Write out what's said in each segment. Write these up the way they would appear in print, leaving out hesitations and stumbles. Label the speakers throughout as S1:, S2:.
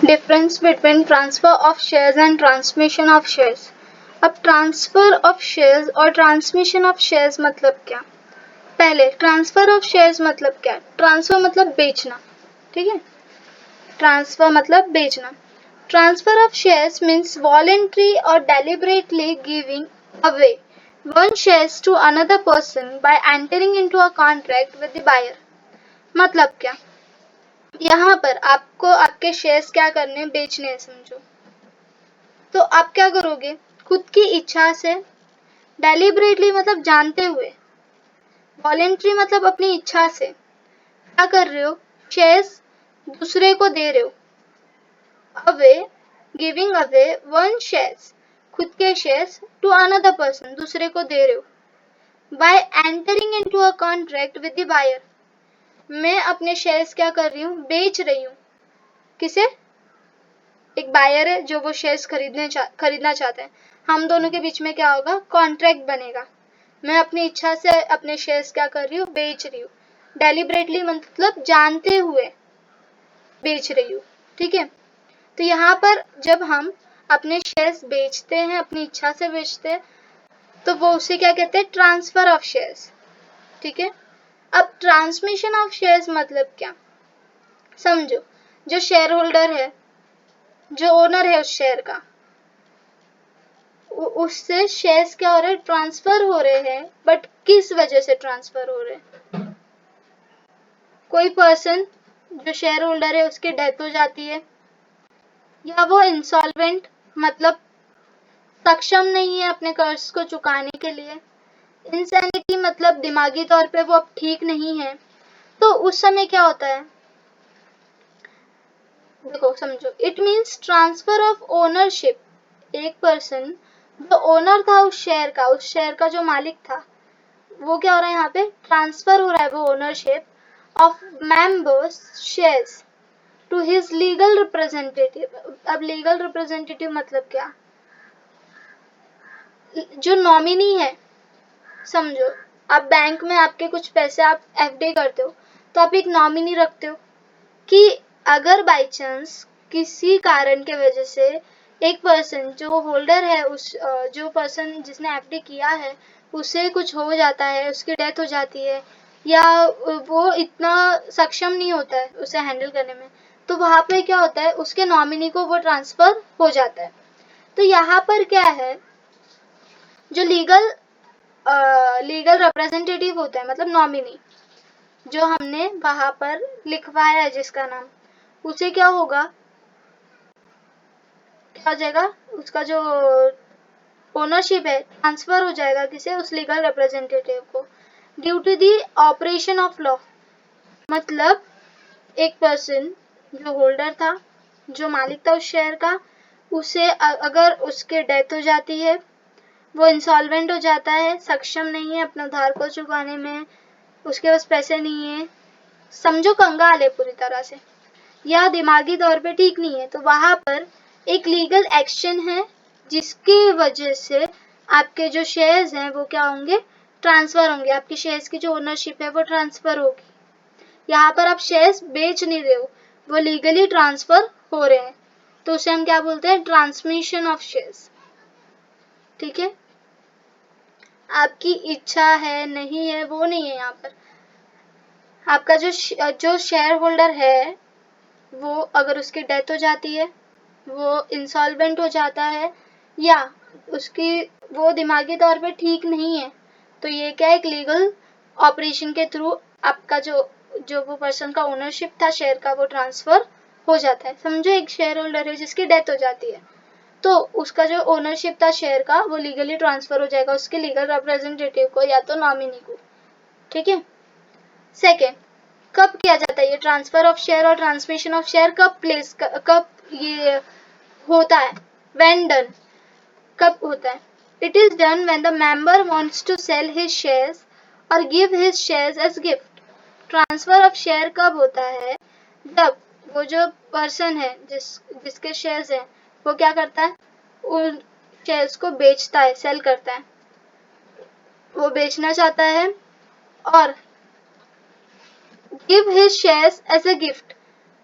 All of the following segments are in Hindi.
S1: Difference between transfer of shares and transmission of shares. अब ट्रांसफर ऑफ शेयर्स और ट्रांसमिशन ऑफ शेयर्स मतलब क्या? पहले ट्रांसफर ऑफ शेयर्स मतलब क्या? ट्रांसफर मतलब बेचना, ठीक है, ट्रांसफर मतलब बेचना। Transfer of shares means voluntary और deliberately giving away one shares to another person by entering into a contract with the buyer. मतलब क्या? यहाँ पर आपको आपके शेयर्स क्या करने, बेचने हैं समझो, तो आप क्या करोगे? खुद की इच्छा से, डेलिबरेटली मतलब जानते हुए, वॉलेंट्री मतलब अपनी इच्छा से क्या कर रहे हो? शेयर्स दूसरे को दे रहे हो। Away, giving away one shares, खुद के शेयर्स टू अनदर पर्सन, दूसरे को दे रहे हो। By entering into a contract with the buyer, मैं अपने शेयर्स क्या कर रही हूँ? बेच रही हूँ। किसे? एक बायर है जो वो शेयर्स खरीदना चाहते हैं। हम दोनों के बीच में क्या होगा? कॉन्ट्रैक्ट बनेगा। मैं अपनी इच्छा से अपने शेयर्स क्या कर रही हूँ? बेच रही हूँ। डेलिबरेटली मतलब जानते हुए बेच रही हूँ, ठीक है। तो यहाँ पर जब हम अपने शेयर्स बेचते हैं, अपनी इच्छा से बेचते हैं, तो वो उसे क्या कहते हैं? ट्रांसफर ऑफ शेयर्स, ठीक है। अब ट्रांसमिशन ऑफ शेयर्स मतलब क्या? समझो, जो शेयर होल्डर है, जो ओनर है उस शेयर का, उससे शेयर्स क्या हो रहे हैं? ट्रांसफर हो रहे हैं। बट किस वजह से ट्रांसफर हो रहे हैं? कोई पर्सन जो शेयर होल्डर है उसकी डेथ हो जाती है, या वो इंसॉल्वेंट मतलब सक्षम नहीं है अपने कर्ज को चुकाने के लिए, इंसैनिटी मतलब दिमागी तौर पे वो अब ठीक नहीं है, तो उस समय क्या होता है? देखो समझो, it means transfer of ownership. एक पर्सन जो ओनर था उस शेयर का जो मालिक था, वो क्या हो रहा है? यहाँ पे ट्रांसफर हो रहा है वो ownership of members shares to his legal representative. अब लीगल रिप्रेजेंटेटिव मतलब क्या? जो नॉमिनी है, समझो आप बैंक में आपके कुछ पैसे आप एफडी करते हो, तो आप एक नॉमिनी रखते हो कि अगर बाय चांस किसी कारण के वजह से एक पर्सन जो होल्डर है, उस जो पर्सन जिसने एफडी किया है, उसे कुछ हो जाता है, उसकी डेथ हो जाती है, या वो इतना सक्षम नहीं होता है उसे हैंडल करने में, तो वहां पे क्या होता है? उसके नॉमिनी को वो ट्रांसफर हो जाता है। तो यहाँ पर क्या है? जो लीगल रिप्रेजेंटेटिव होता है, मतलब नॉमिनी, जो हमने वहां पर लिखवाया है जिसका नाम, उसे क्या होगा? क्या हो जाएगा? उसका जो ओनरशिप है ट्रांसफर हो जाएगा किसे? उस लीगल रिप्रेजेंटेटिव को, due to the operation of law. मतलब एक पर्सन जो होल्डर था, जो मालिक था उस शेयर का, उसे अगर उसके डेथ हो जाती है, वो इंसॉल्वेंट हो जाता है, सक्षम नहीं है अपने उधार को चुकाने में, उसके पास पैसे नहीं है, समझो कंगाल है पूरी तरह से, या दिमागी तौर पे ठीक नहीं है, तो वहां पर एक लीगल एक्शन है जिसकी वजह से आपके जो शेयर्स हैं वो क्या होंगे? ट्रांसफर होंगे। आपके शेयर्स की जो ओनरशिप है वो ट्रांसफर होगी। यहाँ पर आप शेयर्स बेच नहीं रहे हो, वो लीगली ट्रांसफर हो रहे हैं, तो उसे हम क्या बोलते हैं? ट्रांसमिशन ऑफ शेयर्स, ठीक है। आपकी इच्छा है नहीं है वो नहीं है यहाँ पर। आपका जो शेयर होल्डर है, वो अगर उसकी डेथ हो जाती है, वो इंसॉल्वेंट हो जाता है, या उसकी वो दिमागी तौर पे ठीक नहीं है, तो ये क्या है? एक लीगल ऑपरेशन के थ्रू आपका जो वो पर्सन का ओनरशिप था शेयर का, वो ट्रांसफर हो जाता है। समझो एक शेयर होल्डर है जिसकी डेथ हो जाती है, तो उसका जो ओनरशिप था शेयर का, वो लीगली ट्रांसफर हो जाएगा उसके लीगल रिप्रेजेंटेटिव को या तो नॉमिनी को, ठीक है। सेकेंड, कब किया जाता है ये ट्रांसफर ऑफ शेयर और ट्रांसमिशन ऑफ शेयर? कब ये होता है? व्हेन डन, कब होता है? It is done when the member wants to sell his shares और give his shares as gift. Transfer of share कब होता है? जब वो जो पर्सन है जिसके शेयर्स हैं, वो क्या करता है? उन शेयर्स को बेचता है, सेल करता है, वो बेचना चाहता है, और give his shares as a gift,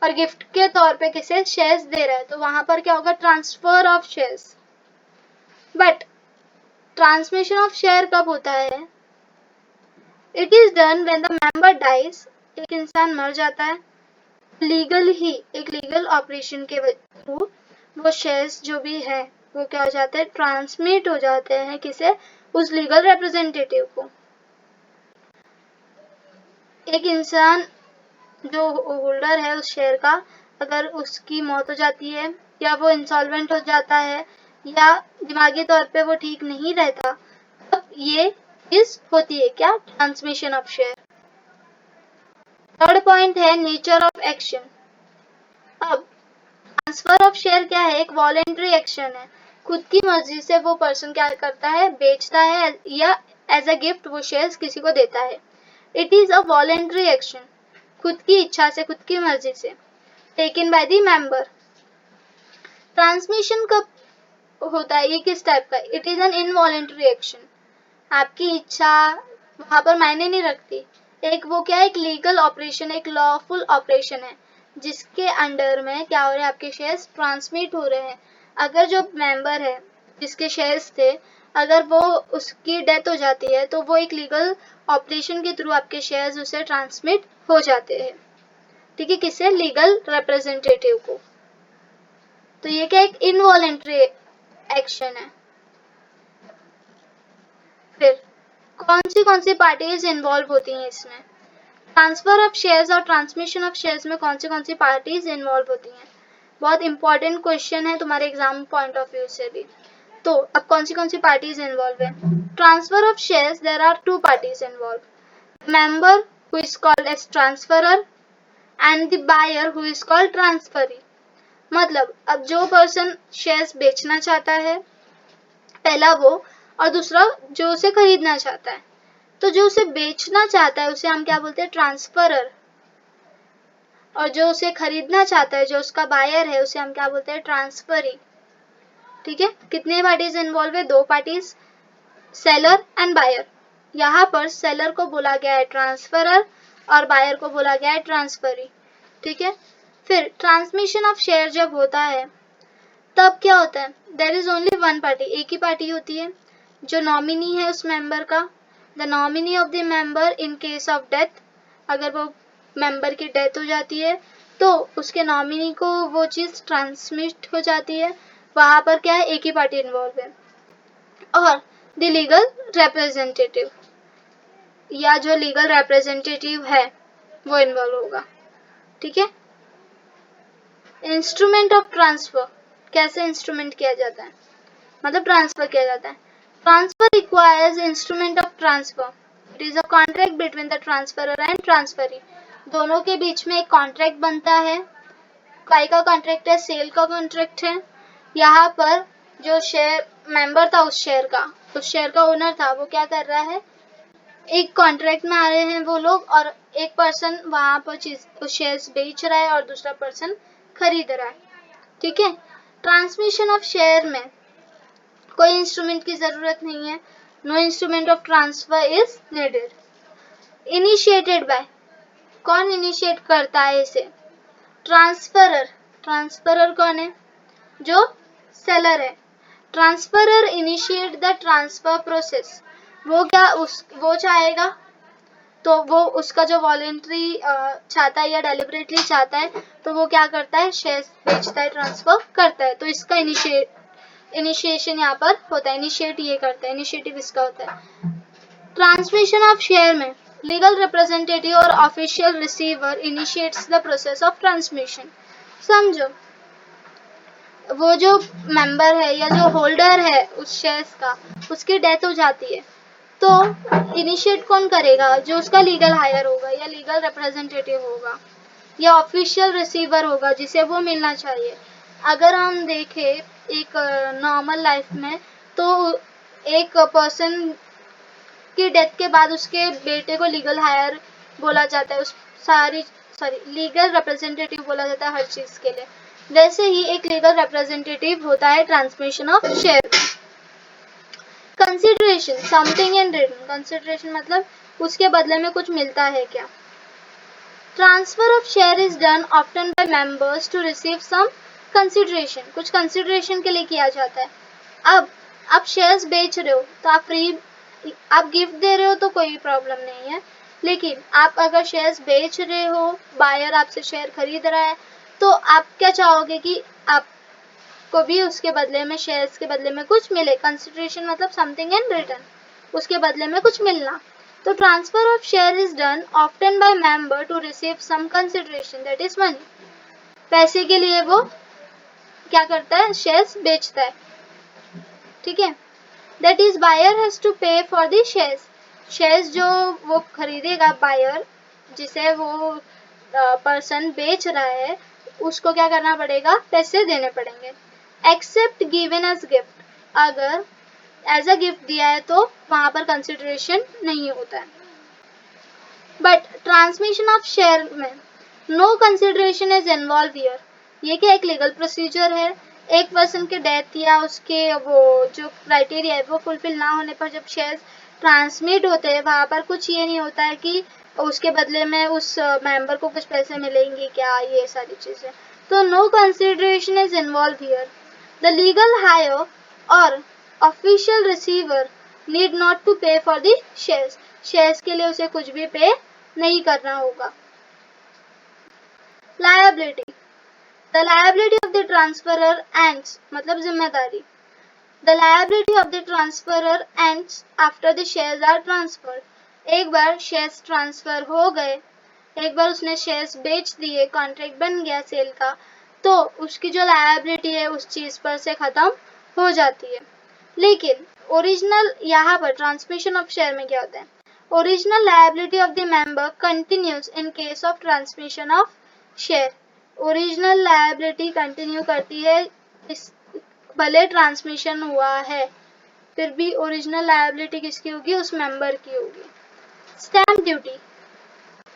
S1: और गिफ्ट के तौर पे किसे शेयर्स दे रहा है, तो वहां पर क्या होगा, transfer of shares. But transmission of share कब होता है, it is done when the member dies, एक इंसान मर जाता है, लीगल ही एक लीगल ऑपरेशन के थ्रू वो शेयर्स जो भी है वो क्या हो जाते हैं, ट्रांसमिट हो जाते हैं किसे, उस लीगल रिप्रेजेंटेटिव को। एक इंसान जो होल्डर है उस शेयर का, अगर उसकी मौत हो जाती है या वो इंसॉल्वेंट हो जाता है या दिमागी तौर पे वो ठीक नहीं रहता, तब ये चीज होती है क्या, transmission of share. Third point है नेचर ऑफ एक्शन। अब ट्रांसफर ऑफ शेयर क्या है, एक वॉलेंट्री एक्शन है, खुद की मर्जी से वो पर्सन क्या करता है, बेचता है या एज अ गिफ्ट वो शेयर्स किसी को देता है। It is a voluntary action, खुद की इच्छा से, खुद की मर्जी से, taken by the member. Transmission कब होता है, ये किस टाइप का, it is an involuntary action, आपकी इच्छा वहां पर मायने नहीं रखती। एक वो क्या है, एक लीगल ऑपरेशन, एक लॉफुल ऑपरेशन है जिसके अंडर में क्या हो रहा है, आपके शेयर्स ट्रांसमिट हो रहे हैं। अगर जो मेंबर है जिसके शेयर्स थे, अगर वो उसकी डेथ हो जाती है तो वो एक लीगल ऑपरेशन के थ्रू आपके शेयर्स उसे ट्रांसमिट हो जाते हैं, ठीक है, किससे, लीगल रिप्रेजेंटेटिव को। तो ये क्या एक इनवॉलेंट्री एक्शन है। फिर कौन सी पार्टीज इन्वॉल्व होती हैं इसमें, ट्रांसफर ऑफ शेयर्स और ट्रांसमिशन ऑफ शेयर्स में कौन सी पार्टीज इन्वॉल्व होती हैं, बहुत इंपॉर्टेंट क्वेश्चन है तुम्हारे एग्जाम पॉइंट ऑफ व्यू से भी। तो अब कौन सी पार्टीज इन्वॉल्व है, transfer of shares there are two parties involved, member who is called as transferor and the buyer who is called transferee. मतलब अब जो पर्सन शेयर्स बेचना चाहता है, पहला वो, और दूसरा जो उसे खरीदना चाहता है। तो जो उसे बेचना चाहता है उसे हम क्या बोलते हैं, ट्रांसफरर, और जो उसे खरीदना चाहता है, जो उसका बायर है, उसे हम क्या बोलते हैं, ट्रांसफरी। ठीक है, कितने पार्टीज इन्वॉल्व है, दो पार्टीज, सेलर एंड बायर। यहाँ पर सेलर को बोला गया है ट्रांसफरर और बायर को बोला गया है ट्रांसफरी। ठीक है, फिर ट्रांसमिशन ऑफ शेयर जब होता है तब क्या होता है, there is only one party, एक ही पार्टी होती है, जो नॉमिनी है उस मेंबर का, the nominee of the member in case of death. अगर वो मेंबर की डेथ हो जाती है तो उसके नॉमिनी को वो चीज ट्रांसमिट हो जाती है, वहां पर क्या है, एक ही पार्टी इन्वॉल्व है। और द लीगल रिप्रेजेंटेटिव, या जो लीगल रिप्रेजेंटेटिव है वो इन्वॉल्व होगा। ठीक है, इंस्ट्रूमेंट ऑफ ट्रांसफर, कैसे इंस्ट्रूमेंट किया जाता है, मतलब ट्रांसफर किया जाता है। Transfer requires instrument of transfer, it is a contract between the transferor and transferee. दोनों के बीच में एक कॉन्ट्रैक्ट बनता है, काय का कॉन्ट्रैक्ट है, सेल का कॉन्ट्रैक्ट है। यहाँ पर जो शेयर मेंबर था उस शेयर का ओनर था, वो क्या कर रहा है, एक कॉन्ट्रैक्ट में आ रहे हैं वो लोग, और एक पर्सन वहां पर शेयर्स बेच रहा है और दूसरा पर्सन खरीद रहा है। ठीक है, ट्रांसमिशन ऑफ शेयर में कोई इंस्ट्रूमेंट की जरूरत नहीं है, no instrument of transfer is needed. Initiated by, कौन इनिशिएट करता है इसे, ट्रांसफरर। ट्रांसफरर कौन है, जो सेलर है। Transferor initiate the transfer process, वो क्या वो चाहेगा, तो वो उसका जो वॉलेंट्री चाहता है या डेलिबरेटली चाहता है, तो वो क्या करता है, शेयर्स बेचता है, ट्रांसफर करता है। तो इसका इनिशिएशन यहाँ पर होता है, इनिशिएट ये करता है, इनिशिएटिव इसका होता है। ट्रांसमिशन ऑफ शेयर में लीगल रिप्रेजेंटेटिव और official receiver initiates the process of transmission. समझो, वो जो मेंबर है या जो होल्डर है उस शेयर्स का, उसकी डेथ हो जाती है, तो इनिशिएट कौन करेगा, जो उसका लीगल हायर होगा या लीगल रिप्रेजेंटेटिव होगा या ऑफिशियल रिसीवर होगा जिसे वो मिलना चाहिए। अगर हम देखें एक नॉर्मल लाइफ में, तो एक पर्सन की डेथ के बाद उसके बेटे को लीगल हायर बोला जाता है, उस लीगल रिप्रेजेंटेटिव बोला जाता है हर चीज के लिए। वैसे ही एक लीगल रिप्रेजेंटेटिव होता है transmission of share. Consideration something in return, consideration मतलब उसके बदले में कुछ मिलता है क्या। Transfer of share is done often by members to receive some consideration, कुछ कंसिडरेशन के लिए किया जाता है। अब आप शेयर्स बेच रहे हो तो आप गिफ्ट दे रहे हो तो कोई प्रॉब्लम नहीं है, लेकिन आप अगर शेयर्स बेच रहे हो, बायर आपसे शेयर खरीद रहा है, तो आप क्या चाहोगे कि आपको भी उसके बदले में, शेयर्स के बदले में कुछ मिले। कंसिडरेशन मतलब समथिंग इन रिटर्न, उसके बदले में कुछ मिलना। तो transfer of share is done often by member to receive some consideration that is money. पैसे के लिए वो क्या करता है, शेयर्स बेचता है, ठीक है। That is buyer has to pay for the shares, shares जो वो खरीदेगा बायर, जिसे वो पर्सन बेच रहा है, उसको क्या करना पड़ेगा, पैसे देने पड़ेंगे। एक्सेप्ट गिवन एज गिफ्ट, अगर एज अ गिफ्ट दिया है तो वहां पर कंसिडरेशन नहीं होता है। बट ट्रांसमिशन ऑफ शेयर में no consideration is involve here. ये क्या एक लीगल प्रोसीजर है, एक पर्सन के डेथ या उसके वो जो क्राइटेरिया है वो फुलफिल ना होने पर जब शेयर्स ट्रांसमिट होते हैं, वहां पर कुछ ये नहीं होता है कि उसके बदले में उस मेंबर को कुछ पैसे मिलेंगे क्या, ये सारी चीजें। तो no consideration is involve here. The legal heir और official receiver need not to pay for the shares, shares के लिए उसे कुछ भी पे नहीं करना होगा। Liability, the liability of the transferor ends, मतलब जिम्मेदारी। The liability of the transferor ends after the shares are transferred. एक बार शेयर्स ट्रांसफर हो गए, एक बार उसने शेयर्स बेच दिए, कॉन्ट्रैक्ट बन गया सेल का, तो उसकी जो लायबिलिटी है उस चीज पर से खत्म हो जाती है। लेकिन ओरिजिनल, यहाँ पर ट्रांसमिशन ऑफ शेयर में क्या होता है, original liability of the member continues in case of transmission of share. Original liability continue करती है, इस भले ट्रांसमिशन हुआ है फिर भी ओरिजिनल लायबिलिटी किसकी होगी, उस मेंबर की होगी। स्टैम्प ड्यूटी,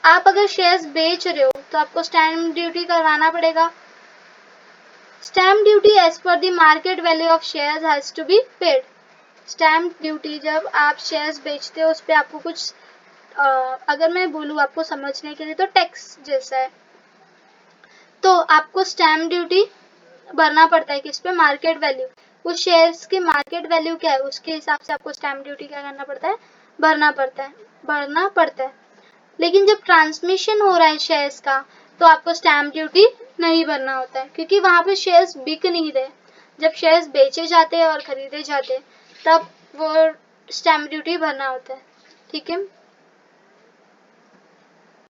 S1: आप अगर शेयर्स बेच रहे हो तो आपको स्टैम्प ड्यूटी करवाना पड़ेगा। Stamp duty as per the market value of shares has to be paid. Stamp duty, जब आप शेयर्स बेचते हो उस पर आपको कुछ अगर मैं बोलूँ आपको समझने के लिए तो टैक्स जैसा है, तो आपको स्टैम्प ड्यूटी भरना पड़ता है किस पे, मार्केट वैल्यू। उस शेयर्स की मार्केट वैल्यू क्या है उसके हिसाब से आपको स्टैम्प ड्यूटी क्या करना पड़ता है, भरना पड़ता है। लेकिन जब ट्रांसमिशन हो रहा है शेयर्स का तो आपको स्टैम्प ड्यूटी नहीं भरना होता है, क्योंकि वहां पे शेयर्स बिक नहीं रहे। जब शेयर्स बेचे जाते हैं और खरीदे जाते हैं तब वो स्टैम्प ड्यूटी भरना होता है, ठीक है।